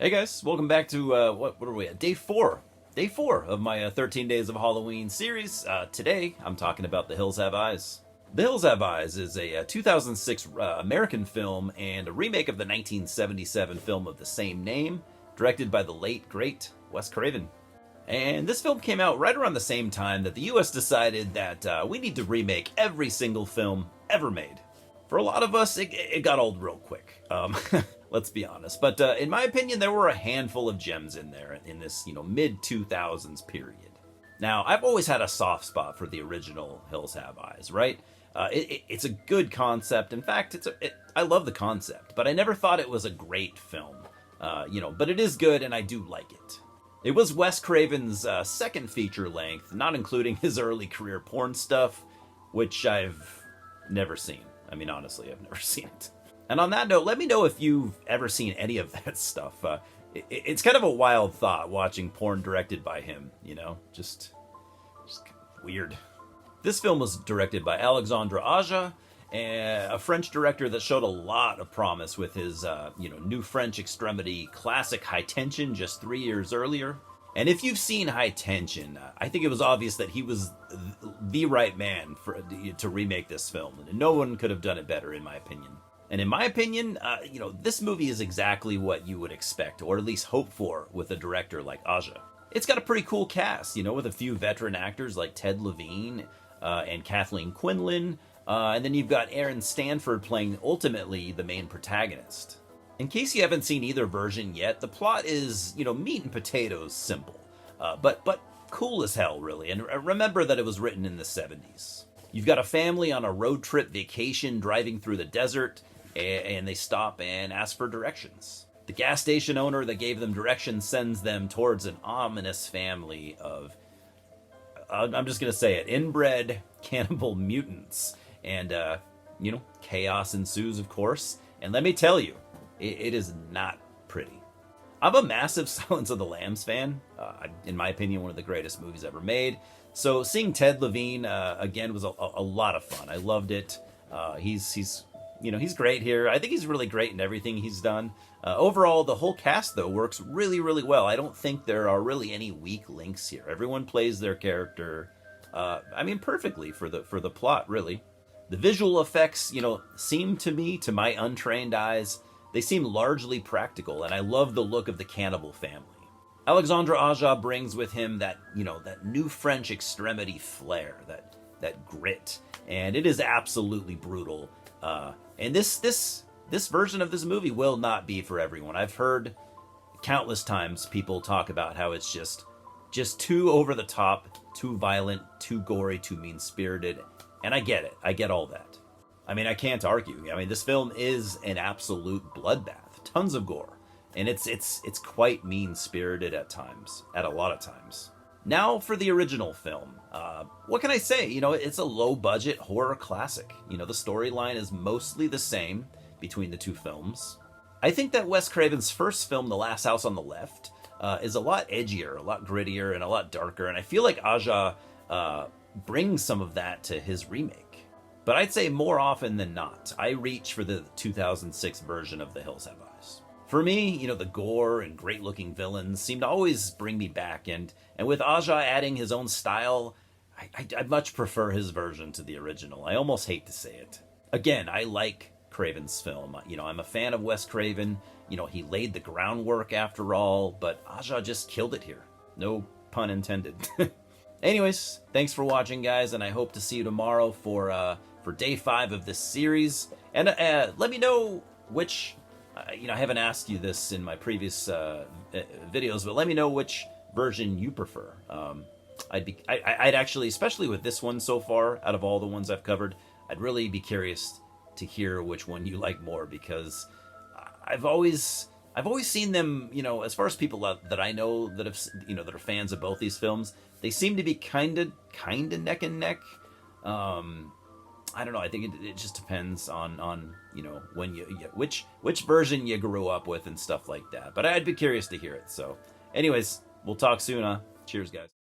Hey guys, welcome back to what are we at? Day four. Day four of my 13 Days of Halloween series. Today I'm talking about The Hills Have Eyes. The Hills Have Eyes is a 2006 American film and a remake of the 1977 film of the same name, directed by the late great Wes Craven. And this film came out right around the same time that the US decided that we need to remake every single film ever made. For a lot of us, it got old real quick. Let's be honest. But in my opinion, there were a handful of gems in there in this, mid 2000s period. Now, I've always had a soft spot for the original Hills Have Eyes, right? It's a good concept. In fact, I love the concept, but I never thought it was a great film. But it is good, and I do like it. It was Wes Craven's second feature length, not including his early career porn stuff, which I've never seen. I mean, honestly, I've never seen it. And on that note, let me know if you've ever seen any of that stuff. It's kind of a wild thought watching porn directed by him, just weird. This film was directed by Alexandre Aja, a French director that showed a lot of promise with his, new French extremity classic High Tension just 3 years earlier. And if you've seen High Tension, I think it was obvious that he was the right man to remake this film. And no one could have done it better, in my opinion. And in my opinion, this movie is exactly what you would expect, or at least hope for, with a director like Aja. It's got a pretty cool cast, with a few veteran actors like Ted Levine and Kathleen Quinlan. And then you've got Aaron Stanford playing ultimately the main protagonist. In case you haven't seen either version yet, the plot is, meat and potatoes simple, but cool as hell, really. And remember that it was written in the 70s. You've got a family on a road trip vacation driving through the desert, and they stop and ask for directions. The gas station owner that gave them directions sends them towards an ominous family of, I'm just going to say it, inbred cannibal mutants. And, chaos ensues, of course. And let me tell you, it is not pretty. I'm a massive Silence of the Lambs fan. In my opinion, one of the greatest movies ever made. So seeing Ted Levine again was a lot of fun. I loved it. He's great here. I think he's really great in everything he's done. Overall, the whole cast though works really, really well. I don't think there are really any weak links here. Everyone plays their character, perfectly for the plot, really. The visual effects, seem to me, to my untrained eyes, they seem largely practical, and I love the look of the cannibal family. Alexandre Aja brings with him that, that new French extremity flair, that grit, and it is absolutely brutal. And this version of this movie will not be for everyone. I've heard countless times people talk about how it's just too over the top, too violent, too gory, too mean-spirited, and I get it. I get all that. I can't argue. This film is an absolute bloodbath. Tons of gore. And it's quite mean-spirited at times. At a lot of times. Now for the original film. What can I say? It's a low-budget horror classic. The storyline is mostly the same between the two films. I think that Wes Craven's first film, The Last House on the Left, is a lot edgier, a lot grittier, and a lot darker. And I feel like Aja brings some of that to his remake. But I'd say more often than not, I reach for the 2006 version of The Hills Have Eyes. For me, the gore and great-looking villains seem to always bring me back, and with Aja adding his own style, I much prefer his version to the original. I almost hate to say it. Again, I like Craven's film. I'm a fan of Wes Craven. He laid the groundwork after all, but Aja just killed it here. No pun intended. Anyways, thanks for watching, guys, and I hope to see you tomorrow for day 5 of this series. And let me know which, I haven't asked you this in my previous videos, but let me know which version you prefer. I'd actually, especially with this one so far, out of all the ones I've covered, I'd really be curious to hear which one you like more, because I've always seen them, as far as people that I know that have, that are fans of both these films, they seem to be kind of neck and neck. I don't know. I think it just depends on when which version you grew up with and stuff like that. But I'd be curious to hear it. So, anyways, we'll talk soon. Cheers, guys.